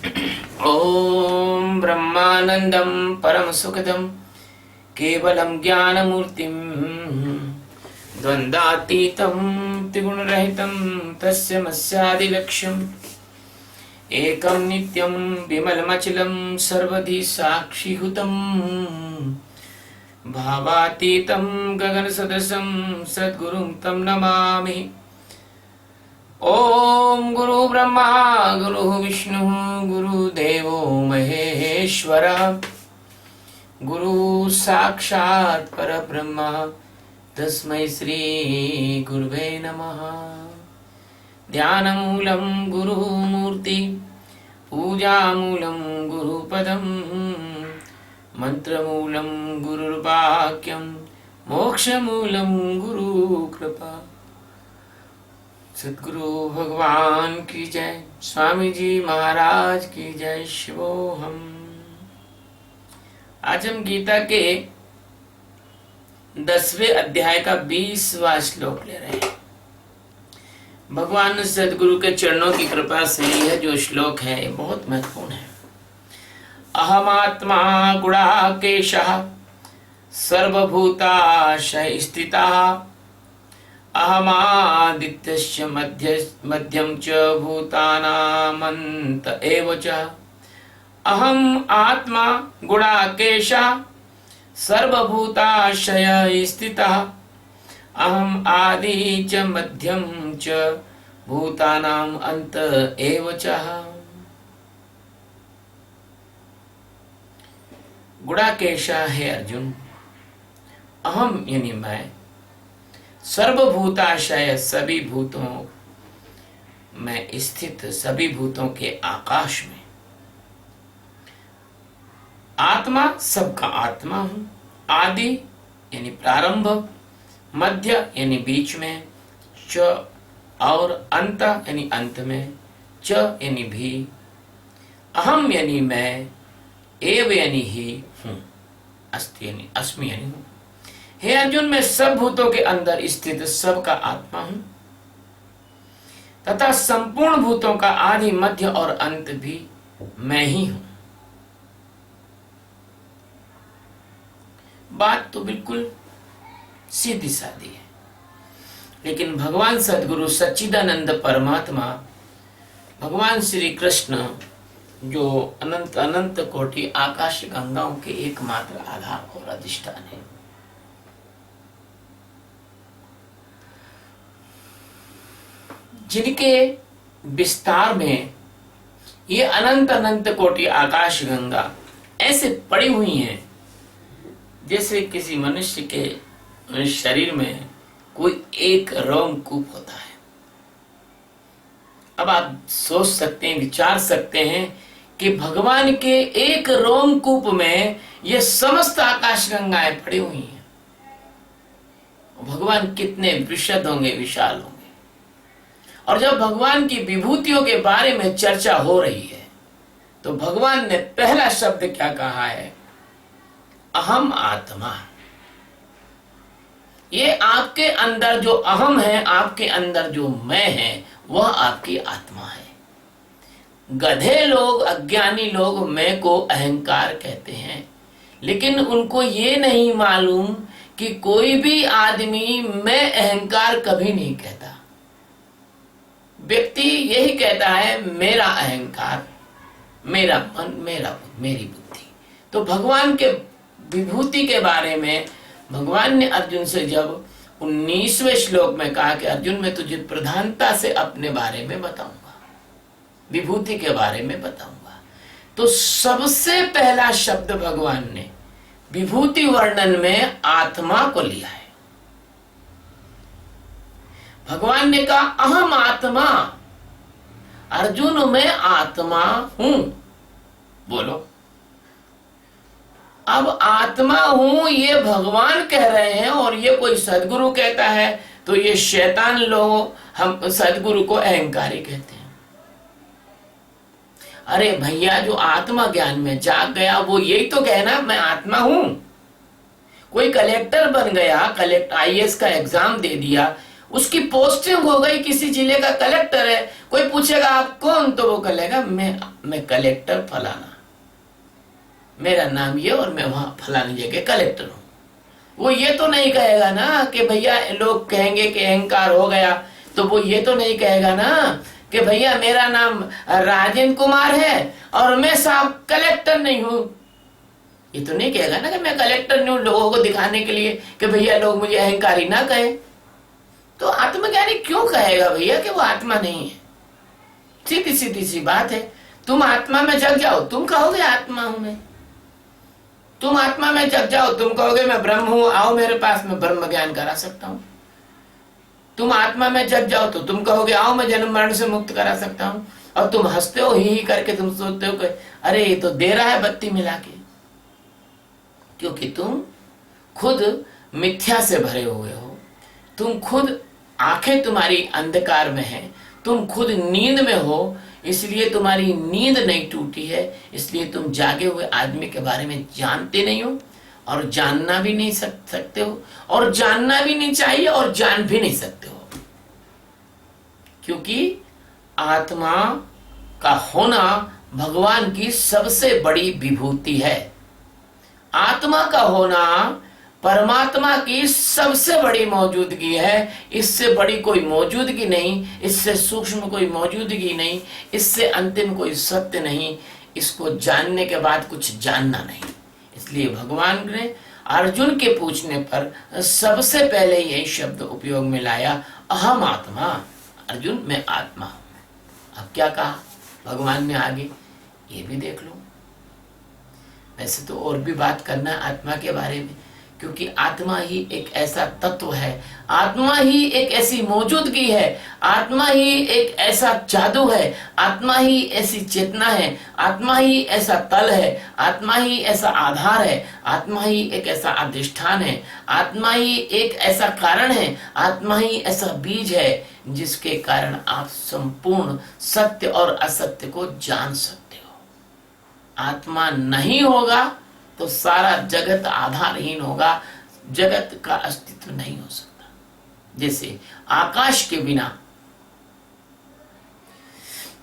ओम ब्रह्मानंदं परमसुखदं केवलं ज्ञानमूर्तिं द्वन्द्वातीतं त्रिगुणरहितं तस्मैस्यादिलक्ष्यम् एकं नित्यं विमलमचलं सर्वधि साक्षिभूतं भावातीतं गगनसदृशं सद्गुरुं तं नमामि। ओम गुरु ब्रह्मा गुरु विष्णु गुरुदेवो महेश्वरः गुरु साक्षात् परब्रह्म तस्मै श्री गुरुवे नमः। ध्यानमूलं गुरुमूर्ति पूजामूलं गुरुपदं मंत्रमूलं गुरुर्वाक्यं मोक्षमूलं गुरुकृपा। सद्गुरु भगवान की जय, स्वामी जी महाराज की जय, शिवोहम। आज हम गीता के 10वें अध्याय का 20वां श्लोक ले रहे हैं। भगवान सद्गुरु के चरणों की कृपा से यह जो श्लोक है बहुत महत्वपूर्ण है। अहमात्मा गुणाकेशः सर्वभूताशय स्थितः अहमादित्यस्य मध्यम च भूतानामन्त एव च अहम आत्मा गुणाकेशः सर्वभूताशय स्थितः अहम आदि च मध्यम च भूतानाम अंत एव च। गुणाकेशः है अर्जुन, अहम यानी मैं, सर्वभूताशय सभी भूतों में स्थित, सभी भूतों के आकाश में, आत्मा सबका आत्मा हूं, आदि यानी प्रारंभ, मध्य यानी बीच में, च और अंत यानी अंत में, च यानी भी, अहम यानी मैं, एव यानी ही हूं, अस्ति यानी अस्मि यानी हूं। हे अर्जुन, मैं सब भूतों के अंदर स्थित सबका आत्मा हूं तथा संपूर्ण भूतों का आदि मध्य और अंत भी मैं ही हूं। बात तो बिल्कुल सीधी सादी है, लेकिन भगवान सद्गुरु सच्चिदानंद परमात्मा, भगवान श्री कृष्ण जो अनंत अनंत कोटि आकाश गंगाओं के एकमात्र आधार और अधिष्ठान है, जिनके विस्तार में ये अनंत अनंत कोटि आकाश गंगा ऐसे पड़ी हुई हैं जैसे किसी मनुष्य के शरीर में कोई एक रोमकूप होता है। अब आप सोच सकते हैं, विचार सकते हैं कि भगवान के एक रोमकूप में ये समस्त आकाश गंगाएं पड़ी हुई हैं। भगवान कितने विशद होंगे, विशाल होंगे। और जब भगवान की विभूतियों के बारे में चर्चा हो रही है तो भगवान ने पहला शब्द क्या कहा है? अहम आत्मा। ये आपके अंदर जो अहम है, आपके अंदर जो मैं है, वह आपकी आत्मा है। गधे लोग, अज्ञानी लोग मैं को अहंकार कहते हैं, लेकिन उनको ये नहीं मालूम कि कोई भी आदमी मैं अहंकार कभी नहीं कहता। व्यक्ति यही कहता है मेरा अहंकार, मेरा मन, मेरी बुद्धि। तो भगवान के विभूति के बारे में भगवान ने अर्जुन से जब 19वें श्लोक में कहा कि अर्जुन मैं तुझे प्रधानता से अपने बारे में बताऊंगा, विभूति के बारे में बताऊंगा, तो सबसे पहला शब्द भगवान ने विभूति वर्णन में आत्मा को लिया है। भगवान ने कहा अहम आत्मा, अर्जुन मैं आत्मा हूं। बोलो, अब आत्मा हूं ये भगवान कह रहे हैं और ये कोई सद्गुरु कहता है तो ये शैतान लोग हम सद्गुरु को अहंकारी कहते हैं। अरे भैया, जो आत्मा ज्ञान में जाग गया वो यही तो कहना मैं आत्मा हूं। कोई कलेक्टर बन गया, IAS का एग्जाम दे दिया, उसकी पोस्टिंग हो गई, किसी जिले का कलेक्टर है, कोई पूछेगा आप कौन, तो वो कहेगा मैं कलेक्टर फलाना, मेरा नाम ये और मैं वहां फलानी जगह कलेक्टर हूं। वो ये तो नहीं कहेगा ना कि भैया, लोग कहेंगे कि अहंकार हो गया, तो वो ये तो नहीं कहेगा ना कि भैया मेरा नाम राजेंद्र कुमार है और मैं साहब कलेक्टर नहीं हूं। ये तो नहीं कहेगा ना कि मैं कलेक्टर नहीं हूं, लोगों को दिखाने के लिए कि भैया लोग मुझे अहंकारी ना कहे। तो आत्मज्ञानी क्यों कहेगा भैया कि वो आत्मा नहीं है? सीधी सीधी सी बात है। तुम आत्मा में जग जाओ, तुम कहोगे आत्मा हूं मैं। तुम आत्मा में जग जाओ, तुम कहोगे मैं ब्रह्म हूं, आओ मेरे पास, मैं ब्रह्म ज्ञान करा सकता हूं। तुम आत्मा में जग जाओ तो तुम कहोगे आओ मैं जन्म मरण से मुक्त करा सकता हूं। और तुम हंसते हो ही करके, तुम सोचते हो कि अरे ये तो दे रहा है बत्ती मिला के, क्योंकि तुम खुद मिथ्या से भरे हुए हो। तुम खुद, आंखें तुम्हारी अंधकार में हैं, तुम खुद नींद में हो, इसलिए तुम्हारी नींद नहीं टूटी है, इसलिए तुम जागे हुए आदमी के बारे में जानते नहीं हो और जानना भी नहीं सकते हो, और जानना भी नहीं चाहिए और जान भी नहीं सकते हो। क्योंकि आत्मा का होना भगवान की सबसे बड़ी विभूति है। आत्मा का होना परमात्मा की सबसे बड़ी मौजूदगी है। इससे बड़ी कोई मौजूदगी नहीं, इससे सूक्ष्म कोई मौजूदगी नहीं, इससे अंतिम कोई सत्य नहीं। इसको जानने के बाद कुछ जानना नहीं। इसलिए भगवान ने अर्जुन के पूछने पर सबसे पहले यही शब्द उपयोग में लाया, अहम आत्मा। अर्जुन मैं आत्मा हूं। अब क्या कहा भगवान ने आगे, ये भी देख लो। वैसे तो और भी बात करना है आत्मा के बारे में, क्योंकि आत्मा ही एक ऐसा तत्व है, आत्मा ही एक ऐसी मौजूदगी है, आत्मा ही एक ऐसा जादू है, आत्मा ही ऐसी चेतना है, आत्मा ही ऐसा तल है, आत्मा ही ऐसा आधार है, आत्मा ही एक ऐसा अधिष्ठान है, आत्मा ही एक ऐसा कारण है, आत्मा ही ऐसा बीज है जिसके कारण आप संपूर्ण सत्य और असत्य को जान सकते हो। आत्मा नहीं होगा तो सारा जगत आधारहीन होगा, जगत का अस्तित्व नहीं हो सकता। जैसे आकाश के बिना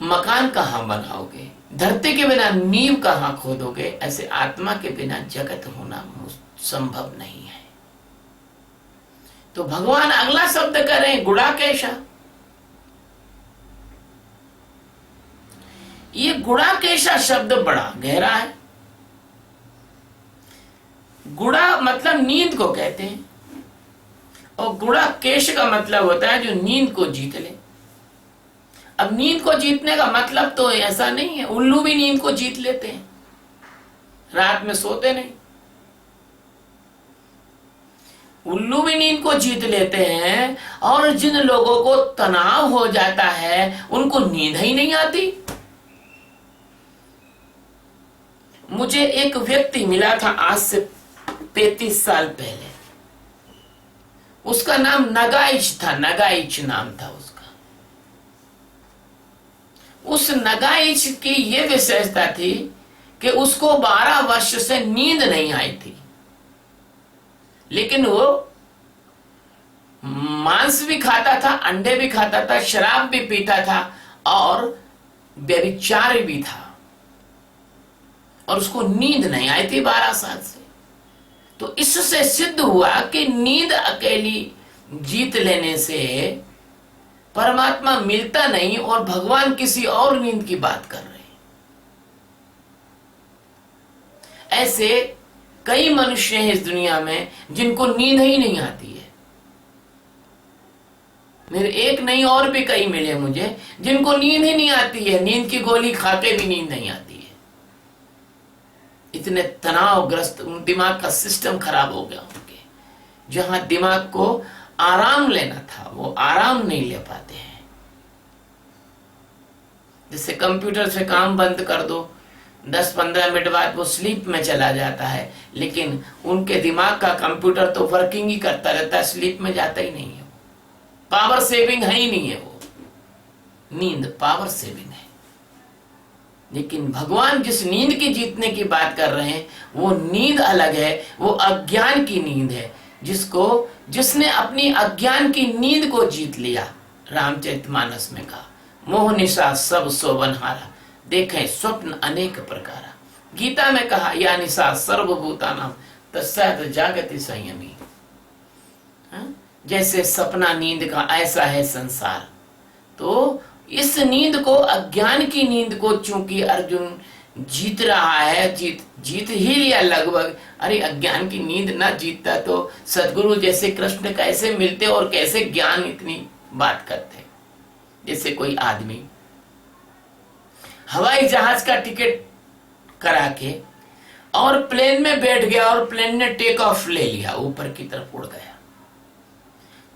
मकान कहां बनाओगे, धरती के बिना नींव कहां खोदोगे, ऐसे आत्मा के बिना जगत होना संभव नहीं है। तो भगवान अगला शब्द करें गुड़ाकेशा। ये गुड़ाकेशा शब्द बड़ा गहरा है। गुड़ा मतलब नींद को कहते हैं, और गुड़ाकेश का मतलब होता है जो नींद को जीत ले। अब नींद को जीतने का मतलब तो ऐसा नहीं है, उल्लू भी नींद को जीत लेते हैं, रात में सोते नहीं। उल्लू भी नींद को जीत लेते हैं, और जिन लोगों को तनाव हो जाता है उनको नींद ही नहीं आती। मुझे एक व्यक्ति मिला था आज से 35 साल पहले, उसका नाम नगाइच था, नगाइच नाम था उसका। उस नगाइच की यह विशेषता थी कि उसको 12 वर्ष से नींद नहीं आई थी, लेकिन वो मांस भी खाता था, अंडे भी खाता था, शराब भी पीता था और व्यभिचारी भी था, और उसको नींद नहीं आई थी 12 साल से। तो इससे सिद्ध हुआ कि नींद अकेली जीत लेने से परमात्मा मिलता नहीं, और भगवान किसी और नींद की बात कर रहे हैं। ऐसे कई मनुष्य हैं इस दुनिया में जिनको नींद ही नहीं आती है। मेरे एक नहीं और भी कई मिले मुझे जिनको नींद ही नहीं आती है, नींद की गोली खाके भी नींद नहीं आती है। इतने तनावग्रस्त, दिमाग का सिस्टम खराब हो गया उनके। जहां दिमाग को आराम लेना था वो आराम नहीं ले पाते हैं। जैसे कंप्यूटर से काम बंद कर दो, 10-15 मिनट बाद वो स्लीप में चला जाता है, लेकिन उनके दिमाग का कंप्यूटर तो वर्किंग ही करता रहता है, स्लीप में जाता ही नहीं है। पावर सेविंग है ही नहीं है वो। नींद पावर सेविंग है। लेकिन भगवान जिस नींद की जीतने की बात कर रहे हैं वो नींद अलग है, वो अज्ञान की नींद है। जिसने अपनी अज्ञान की नींद को जीत लिया। रामचरितमानस में कहा, मोह निशा सब सोबनहारा, देखें स्वप्न अनेक प्रकारा। गीता में कहा, या निशा सर्वभूतानां तस्यात् जागति संयमी। जैसे सपना नींद का ऐसा है संसार। तो इस नींद को, अज्ञान की नींद को चूंकि अर्जुन जीत रहा है, जीत ही लिया लगभग। अरे अज्ञान की नींद ना जीतता तो सदगुरु जैसे कृष्ण कैसे मिलते और कैसे ज्ञान इतनी बात करते। जैसे कोई आदमी हवाई जहाज का टिकट करा के और प्लेन में बैठ गया और प्लेन ने टेक ऑफ ले लिया, ऊपर की तरफ उड़ गया,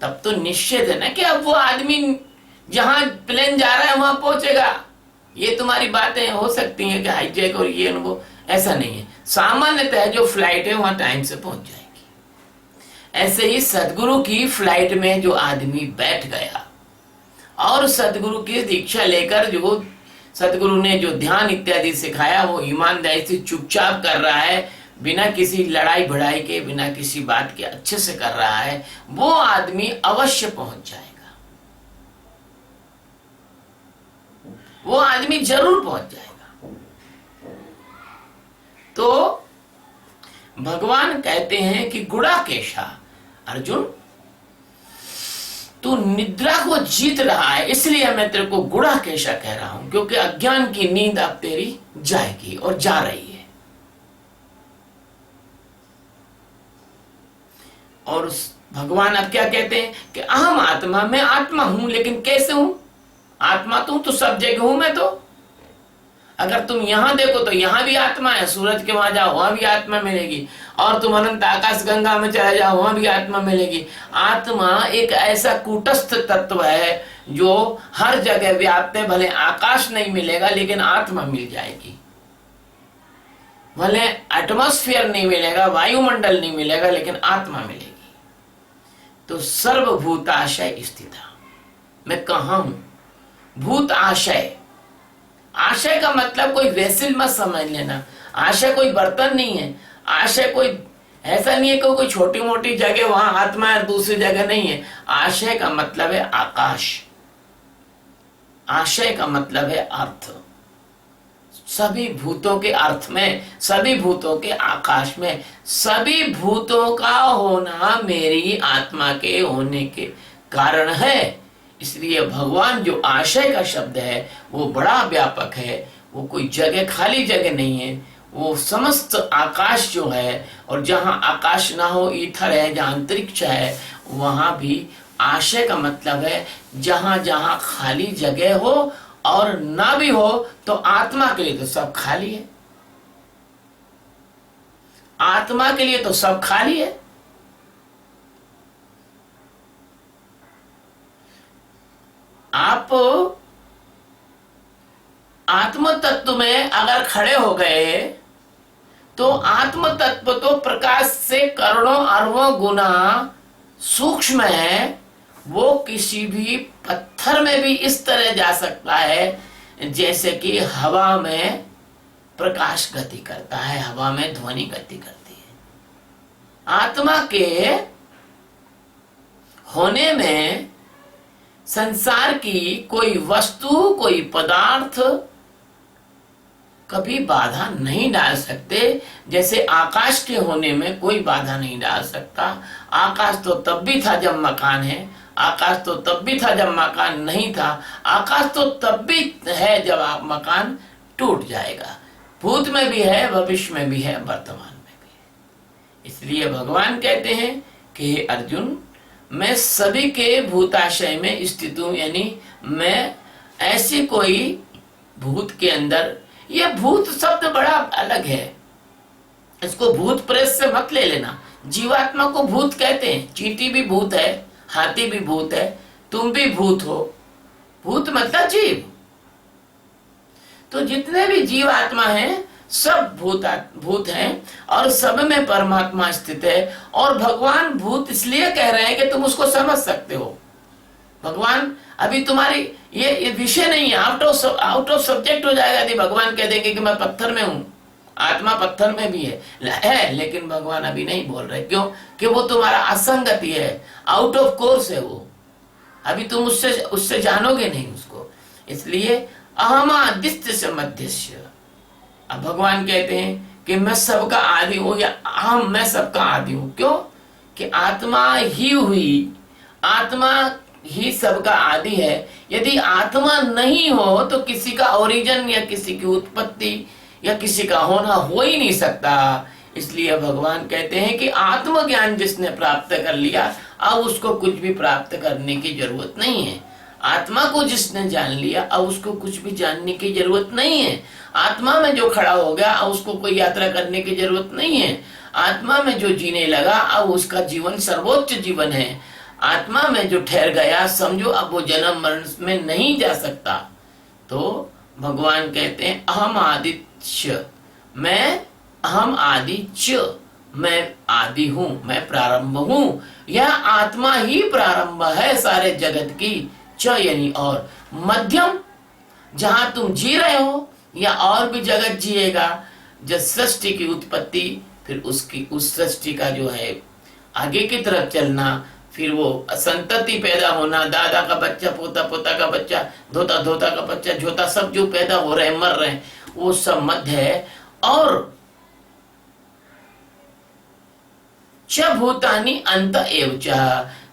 तब तो निश्चित है ना कि अब वो आदमी जहां प्लेन जा रहा है वहां पहुंचेगा। ये तुम्हारी बातें हो सकती हैं कि हाईजैक और ये वो, ऐसा नहीं है। सामान्यतः जो फ्लाइट है वहां टाइम से पहुंच जाएगी। ऐसे ही सदगुरु की फ्लाइट में जो आदमी बैठ गया और सदगुरु की दीक्षा लेकर जो सदगुरु ने जो ध्यान इत्यादि सिखाया वो ईमानदारी से चुपचाप कर रहा है, बिना किसी लड़ाई भिड़ाई के, बिना किसी बात के अच्छे से कर रहा है, वो आदमी अवश्य पहुंच जाएगा। वो आदमी जरूर पहुंच जाएगा। तो भगवान कहते हैं कि गुड़ाकेशा, अर्जुन तू निद्रा को जीत रहा है, इसलिए मैं तेरे को गुड़ाकेशा कह रहा हूं, क्योंकि अज्ञान की नींद अब तेरी जाएगी और जा रही है। और भगवान अब क्या कहते हैं कि अहम आत्मा, मैं आत्मा हूं, लेकिन कैसे हूं? आत्मा तो सब जगह हूं मैं। तो अगर तुम यहां देखो तो यहां भी आत्मा है, सूरज के वहां जाओ वहां भी आत्मा मिलेगी, और तुम अनंत आकाश गंगा में चले जाओ वहां भी आत्मा मिलेगी। आत्मा एक ऐसा कूटस्थ तत्व है जो हर जगह व्याप्त है। भले आकाश नहीं मिलेगा लेकिन आत्मा मिल जाएगी, भले एटमॉस्फेयर नहीं मिलेगा, वायुमंडल नहीं मिलेगा, लेकिन आत्मा मिलेगी। तो सर्वभूताशय स्थिता, मैं कहा हूं? भूत आशय, आशय का मतलब कोई वेसिल मत समझ लेना। आशय कोई बर्तन नहीं है, आशय कोई ऐसा नहीं है कि कोई छोटी मोटी जगह वहां आत्मा है दूसरी जगह नहीं है। आशय का मतलब है आकाश, आशय का मतलब है अर्थ। सभी भूतों के अर्थ में, सभी भूतों के आकाश में, सभी भूतों का होना मेरी आत्मा के होने के कारण है। इसलिए भगवान जो आशय का शब्द है वो बड़ा व्यापक है, वो कोई जगह खाली जगह नहीं है, वो समस्त आकाश जो है। और जहां आकाश ना हो ईथर है, जहां अंतरिक्ष है, वहां भी आशय का मतलब है जहां जहां खाली जगह हो और ना भी हो तो आत्मा के लिए तो सब खाली है। आत्मा के लिए तो सब खाली है। आप आत्म तत्व में अगर खड़े हो गए तो आत्म तत्व तो प्रकाश से करोड़ों अरबों गुना सूक्ष्म है। वो किसी भी पत्थर में भी इस तरह जा सकता है जैसे कि हवा में प्रकाश गति करता है, हवा में ध्वनि गति करती है। आत्मा के होने में संसार की कोई वस्तु, कोई पदार्थ कभी बाधा नहीं डाल सकते। जैसे आकाश के होने में कोई बाधा नहीं डाल सकता। आकाश तो तब भी था जब मकान है, आकाश तो तब भी था जब मकान नहीं था, आकाश तो तब भी है जब आप मकान टूट जाएगा। भूत में भी है, भविष्य में भी है, वर्तमान में भी है। इसलिए भगवान कहते हैं कि अर्जुन मैं सभी के भूताशय में स्थित हूं, यानी मैं ऐसी कोई भूत के अंदर, यह भूत शब्द बड़ा अलग है, इसको भूत प्रेत से मत ले लेना। जीवात्मा को भूत कहते हैं, चींटी भी भूत है, हाथी भी भूत है, तुम भी भूत हो। भूत मतलब जीव। तो जितने भी जीवात्मा हैं सब भूत हैं और सब में परमात्मा स्थित है। और भगवान भूत इसलिए कह रहे हैं कि तुम उसको समझ सकते हो। भगवान अभी तुम्हारी ये विषय नहीं है, आउट ऑफ सब्जेक्ट हो जाएगा यदि भगवान कह देंगे कि मैं पत्थर में हूं आत्मा पत्थर में भी है, लेकिन भगवान अभी नहीं बोल रहे। क्यों? कि वो तुम्हारा असंगति है, आउट ऑफ कोर्स है वो, अभी तुम उससे जानोगे नहीं उसको। इसलिए अहमादित्य से मध्यस्य। अब भगवान कहते हैं कि मैं सबका आदि हूं, या अहम, मैं सबका आदि हूं। क्यों? कि आत्मा ही हुई, आत्मा ही सबका आदि है। यदि आत्मा नहीं हो तो किसी का ओरिजिन या किसी की उत्पत्ति या किसी का होना हो ही नहीं सकता। इसलिए भगवान कहते हैं कि आत्मज्ञान जिसने प्राप्त कर लिया, अब उसको कुछ भी प्राप्त करने की जरूरत नहीं है। आत्मा को जिसने जान लिया, अब उसको कुछ भी जानने की जरूरत नहीं है। आत्मा में जो खड़ा हो गया, अब उसको कोई यात्रा करने की जरूरत नहीं है। आत्मा में जो जीने लगा, अब उसका जीवन सर्वोच्च जीवन है। आत्मा में जो ठहर गया, समझो अब वो जन्म मरण में नहीं जा सकता। तो भगवान कहते हैं अहम आदित्य, मैं अहम आदित्य, मैं आदि हूं, मैं प्रारंभ हूं। यह आत्मा ही प्रारंभ है सारे जगत की। च यानी और, मध्यम, जहां तुम जी रहे हो या और भी जगत जिएगा। जब सृष्टि की उत्पत्ति, फिर उसकी उस सृष्टि का जो है आगे की तरफ चलना, फिर वो संतति पैदा होना, दादा का बच्चा, पोता पोता का बच्चा, धोता धोता का बच्चा, झोता, सब जो पैदा हो रहे हैं, मर रहे हैं, वो सब मध्य है। और च भूतानि अंत एव च,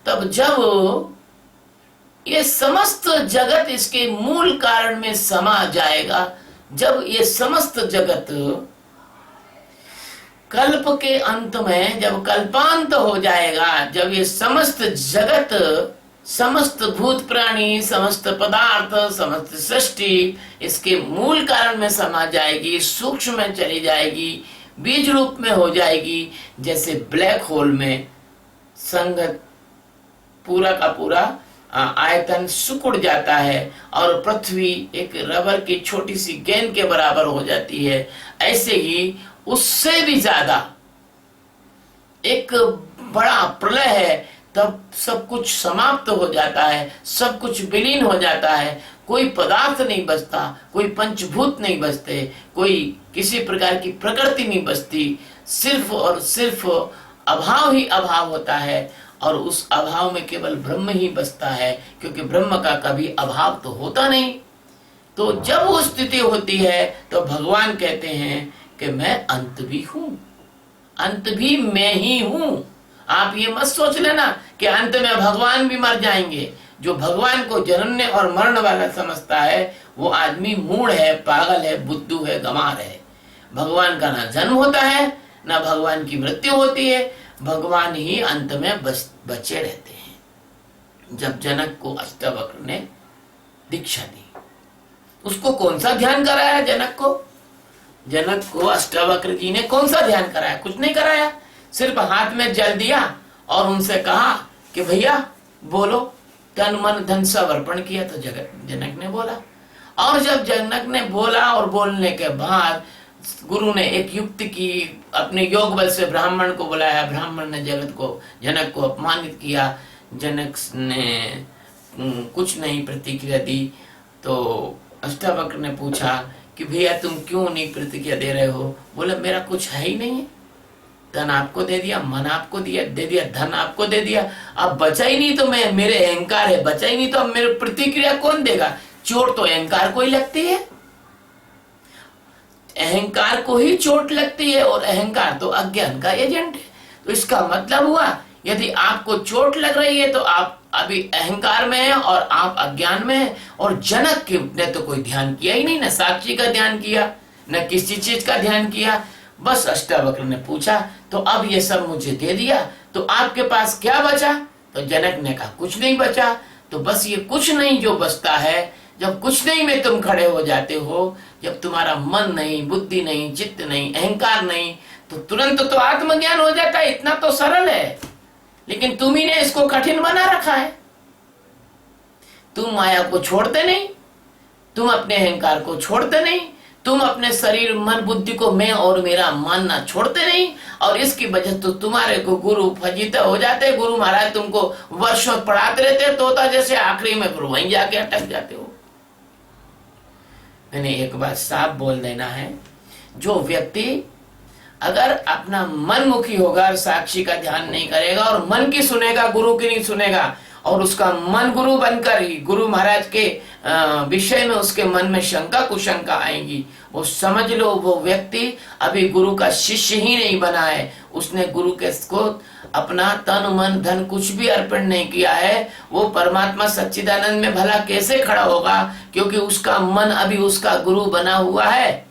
तब जब ये समस्त जगत इसके मूल कारण में समा जाएगा, जब ये समस्त जगत कल्प के अंत में, जब कल्पांत हो जाएगा, जब ये समस्त जगत, समस्त भूत प्राणी, समस्त पदार्थ, समस्त सृष्टि इसके मूल कारण में समा जाएगी, सूक्ष्म में चली जाएगी, बीज रूप में हो जाएगी। जैसे ब्लैक होल में संगत पूरा का पूरा आयतन सिकुड़ जाता है और पृथ्वी एक रबर की छोटी सी गेंद के बराबर हो जाती है, ऐसे ही उससे भी ज्यादा एक बड़ा प्रलय है। तब सब कुछ समाप्त हो जाता है, सब कुछ विलीन हो जाता है, कोई पदार्थ नहीं बचता, कोई पंचभूत नहीं बचते, कोई किसी प्रकार की प्रकृति नहीं बचती, सिर्फ और सिर्फ अभाव ही अभाव होता है। और उस अभाव में केवल ब्रह्म ही बचता है, क्योंकि ब्रह्म का कभी अभाव तो होता नहीं। तो जब वो स्थिति होती है तो भगवान कहते हैं कि मैं अंत भी हूं, अंत भी मैं ही हूं। आप ये मत सोच लेना कि अंत में भगवान भी मर जाएंगे। जो भगवान को जन्मने और मरण वाला समझता है वो आदमी मूढ़ है, पागल है, बुद्धू है, गंवार है। भगवान का ना जन्म होता है, ना भगवान की मृत्यु होती है, भगवान ही अंत में बचे रहते हैं। जब जनक को अष्टावक्र ने दीक्षा दी, उसको कौन सा ध्यान कराया? जनक को अष्टावक्र जी ने कौन सा ध्यान कराया? कुछ नहीं कराया, सिर्फ हाथ में जल दिया और उनसे कहा कि भैया बोलो, तन मन धन सब अर्पण किया। तो जनक ने बोला, और जब जनक ने बोला और बोलने के बाद गुरु ने एक युक्ति की, अपने योग बल से ब्राह्मण को बुलाया, ब्राह्मण ने जनक को अपमानित किया। जनक ने कुछ नहीं प्रतिक्रिया दी। तो अष्टावक्र ने पूछा कि भैया तुम क्यों नहीं प्रतिक्रिया दे रहे हो? बोले मेरा कुछ है ही नहीं है, तन आपको दे दिया, मन आपको दे दिया, धन आपको दे दिया, अब बचा ही नहीं तो मैं, मेरे अहंकार है, बचा ही नहीं तो अब मेरे प्रतिक्रिया कौन देगा? चोट तो अहंकार को ही लगती है, अहंकार को ही चोट लगती है, और अहंकार तो अज्ञान का एजेंट है। तो इसका मतलब हुआ यदि आपको चोट लग रही है तो आप अभी अहंकार में है और आप अज्ञान में है। और जनक ने तो कोई ध्यान किया ही नहीं, न साक्षी का ध्यान किया, न किसी चीज का ध्यान किया। बस अष्टावक्र ने पूछा तो अब ये सब मुझे दे दिया, तो आपके पास क्या बचा? तो जनक ने कहा कुछ नहीं बचा। तो बस ये कुछ नहीं जो बचता है, जब कुछ नहीं में तुम खड़े हो जाते हो, जब तुम्हारा मन नहीं, बुद्धि नहीं, चित्त नहीं, अहंकार नहीं, तो तुरंत तो आत्मज्ञान हो जाता है। इतना तो सरल है, लेकिन तुम ही ने इसको कठिन बना रखा है। तुम माया को छोड़ते नहीं, तुम अपने अहंकार को छोड़ते नहीं, तुम अपने शरीर मन बुद्धि को मैं और मेरा मानना छोड़ते नहीं, और इसकी वजह तो तुम्हारे को गुरु फजीते हो जाते। गुरु महाराज तुमको वर्षों पढ़ाते रहते, तोता जैसे, आखिरी में फिर वहीं जाके अटक जाते हो। मैंने एक बात साफ बोल देना है, जो व्यक्ति अगर अपना मनमुखी होगा और साक्षी का ध्यान नहीं करेगा और मन की सुनेगा, गुरु की नहीं सुनेगा, और उसका मन गुरु बनकर ही गुरु महाराज के विषय में उसके मन में शंका कुशंका आएंगी, वो समझ लो वो व्यक्ति अभी गुरु का शिष्य ही नहीं बना है। उसने गुरु के को अपना तन मन धन कुछ भी अर्पण नहीं किया है। वो परमात्मा सच्चिदानंद में भला कैसे खड़ा होगा? क्योंकि उसका मन अभी उसका गुरु बना हुआ है,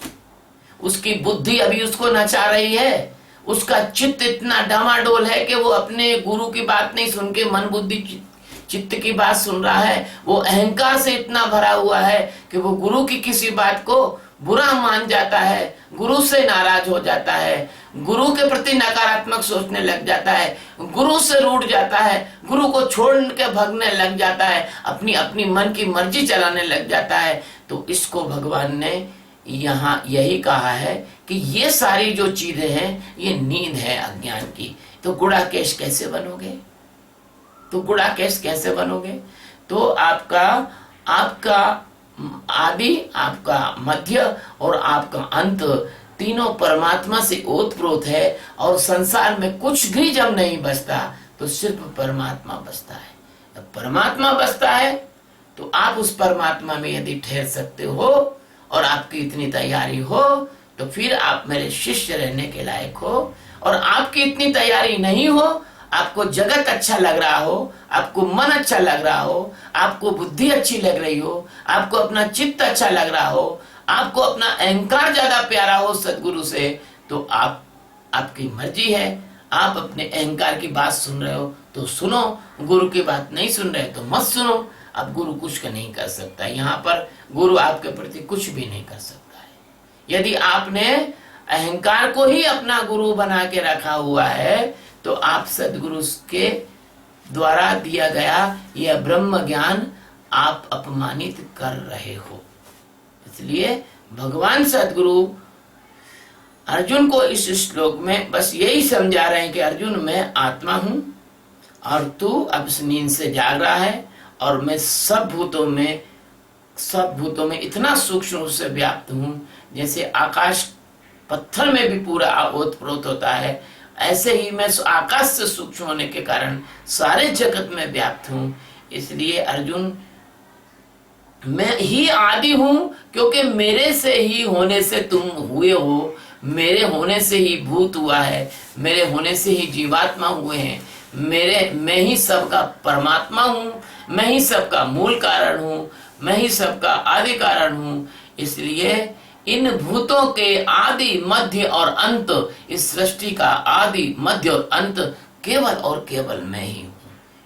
उसकी बुद्धि अभी उसको नचा रही है, उसका चित्त इतना डामाडोल है कि वो अपने गुरु की बात नहीं सुन के मन बुद्धि चित्त की बात सुन रहा है। वो अहंकार से इतना भरा हुआ है कि वो गुरु की किसी बात को बुरा मान जाता है, गुरु से नाराज हो जाता है, गुरु के प्रति नकारात्मक सोचने लग जाता है, गुरु से रूठ जाता है, गुरु को छोड़ के भागने लग जाता है, अपनी अपनी मन की मर्जी चलाने लग जाता है। तो इसको भगवान ने यहाँ यही कहा है कि ये सारी जो चीजें हैं ये नींद है अज्ञान की। तो गुड़ाकेश कैसे बनोगे? तो गुड़ाकेश कैसे बनोगे? तो आपका आदि, आपका मध्य और आपका अंत तीनों परमात्मा से ओतप्रोत है। और संसार में कुछ भी जब नहीं बचता तो सिर्फ परमात्मा बचता है। जब परमात्मा बचता है तो आप उस परमात्मा में यदि ठहर सकते हो और आपकी इतनी तैयारी हो तो फिर आप मेरे शिष्य रहने के लायक हो। और आपकी इतनी तैयारी नहीं हो, आपको जगत अच्छा लग रहा हो, आपको मन अच्छा लग रहा हो, आपको बुद्धि अच्छी लग रही हो, आपको अपना चित्त अच्छा लग रहा हो, आपको अपना अहंकार ज्यादा प्यारा हो सदगुरु से, तो आपकी मर्जी है। आप अपने अहंकार की बात सुन रहे हो तो सुनो, गुरु की बात नहीं सुन रहे तो मत सुनो। अब गुरु कुछ नहीं कर सकता, यहाँ पर गुरु आपके प्रति कुछ भी नहीं कर सकता है। यदि आपने अहंकार को ही अपना गुरु बना के रखा हुआ है तो आप सदगुरु के द्वारा दिया गया यह ब्रह्म ज्ञान आप अपमानित कर रहे हो। इसलिए भगवान सदगुरु अर्जुन को इस श्लोक में बस यही समझा रहे हैं कि अर्जुन मैं आत्मा हूं और तू अब इस नींद से जाग रहा है और मैं सब भूतों में इतना सूक्ष्म रूप से व्याप्त हूं। जैसे आकाश पत्थर में भी पूरा ओतप्रोत होता है, ऐसे ही मैं आकाश से सूक्ष्म होने के कारण सारे जगत में व्याप्त हूं। इसलिए अर्जुन मैं ही आदि हूं, क्योंकि मेरे से ही होने से तुम हुए हो, मेरे होने से ही भूत हुआ है, मेरे होने से ही जीवात्मा हुए हैं, मैं ही सबका परमात्मा हूं, मैं ही सबका मूल कारण हूं, मैं ही सबका आदि कारण हूं। इसलिए इन भूतों के आदि मध्य और अंत, इस सृष्टि का आदि मध्य और अंत केवल और केवल मैं ही हूं।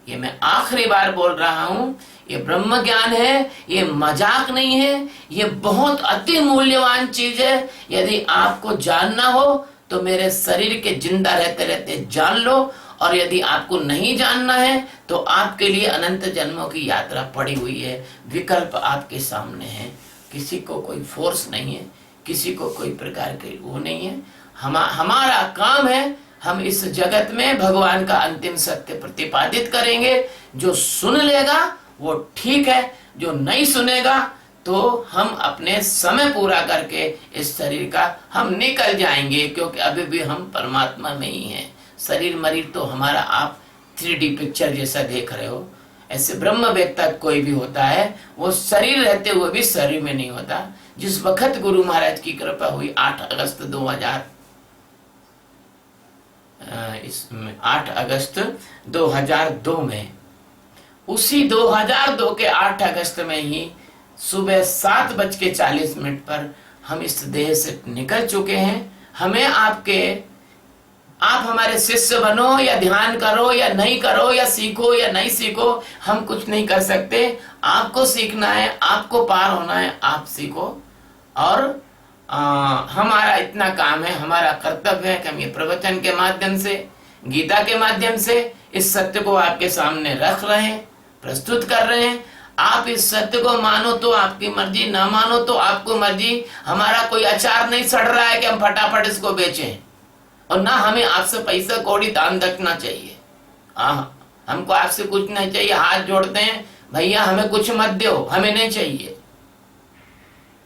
ये मैं आखिरी बार बोल रहा हूं, ये ब्रह्म ज्ञान है, ये मजाक नहीं है, ये बहुत अति मूल्यवान चीज है। यदि आपको जानना हो तो मेरे शरीर के जिंदा रहते रहते जान लो, और यदि आपको नहीं जानना है तो आपके लिए अनंत जन्मों की यात्रा पड़ी हुई है। विकल्प आपके सामने है, किसी को कोई फोर्स नहीं है, किसी को कोई प्रकार के वो नहीं है। हमारा काम है, हम इस जगत में भगवान का अंतिम सत्य प्रतिपादित करेंगे। जो सुन लेगा वो ठीक है, जो नहीं सुनेगा तो हम अपने समय पूरा करके इस शरीर का हम निकल जाएंगे, क्योंकि अभी भी हम परमात्मा में ही हैं। शरीर मरीर तो हमारा आप 3D पिक्चर जैसा देख रहे हो, ऐसे ब्रह्म व्यक्ता कोई भी होता है वो शरीर रहते हुए भी शरीर में नहीं होता। जिस वक्त गुरु महाराज की कृपा हुई 8 अगस्त 2002 में, उसी 2002 के 8 अगस्त में ही सुबह 7:40 पर हम इस देह से निकल चुके हैं। हमें आप हमारे शिष्य बनो या ध्यान करो या नहीं करो, या सीखो या नहीं सीखो, हम कुछ नहीं कर सकते। आपको सीखना है, आपको पार होना है, आप सीखो। और हमारा इतना काम है, हमारा कर्तव्य है कि हम ये प्रवचन के माध्यम से, गीता के माध्यम से इस सत्य को आपके सामने रख रहे हैं, प्रस्तुत कर रहे हैं। आप इस सत्य को मानो तो आपकी मर्जी, ना मानो तो आपको मर्जी। हमारा कोई अचार नहीं सड़ रहा है कि हम फटाफट इसको बेचें, और ना हमें आपसे पैसा कौड़ी दान दक्षिणा चाहिए। हमको आपसे कुछ नहीं चाहिए। हाथ जोड़ते हैं, भैया हमें कुछ मत दो, हमें नहीं चाहिए।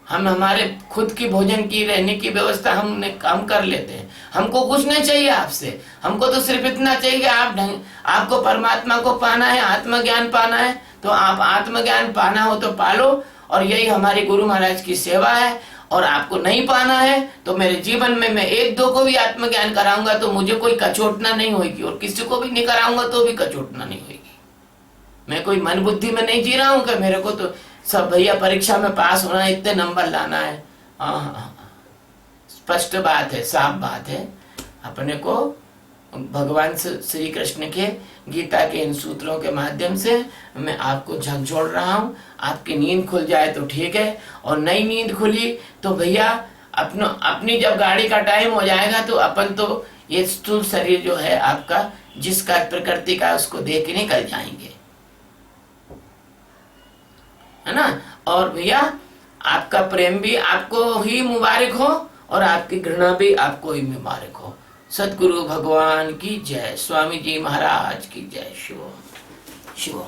हम हमारे खुद की भोजन की रहने की व्यवस्था हम कर लेते हैं। हमको कुछ नहीं चाहिए आपसे, हमको तो सिर्फ इतना चाहिए कि आपको परमात्मा को पाना है, आत्मज्ञान पाना है, तो आप आत्मज्ञान पाना हो तो पालो, और यही हमारे गुरु महाराज की सेवा है। और आपको नहीं पाना है तो मेरे जीवन में मैं एक दो को भी आत्मज्ञान कराऊंगा तो मुझे कोई कचोटना नहीं होगी, और किसी को भी नहीं कराऊंगा तो भी कचोटना नहीं होगी। मैं कोई मन बुद्धि में नहीं जी रहा हूं कि मेरे को तो सब भैया परीक्षा में पास होना है, इतने नंबर लाना है। हाँ, स्पष्ट बात है, साफ बात है। अपने को भगवान श्री कृष्ण के गीता के इन सूत्रों के माध्यम से मैं आपको झकझोड़ रहा हूं। आपकी नींद खुल जाए तो ठीक है, और नई नींद खुली तो भैया अपनी जब गाड़ी का टाइम हो जाएगा तो अपन तो ये स्थूल शरीर जो है आपका, जिसका प्रकृति का, उसको दे के निकल जाएंगे, है ना। और भैया आपका प्रेम भी आपको ही मुबारक हो, और आपकी घृणा भी आपको ही मुबारक हो। सतगुरु भगवान की जय, स्वामी जी महाराज की जय। शिव शिव।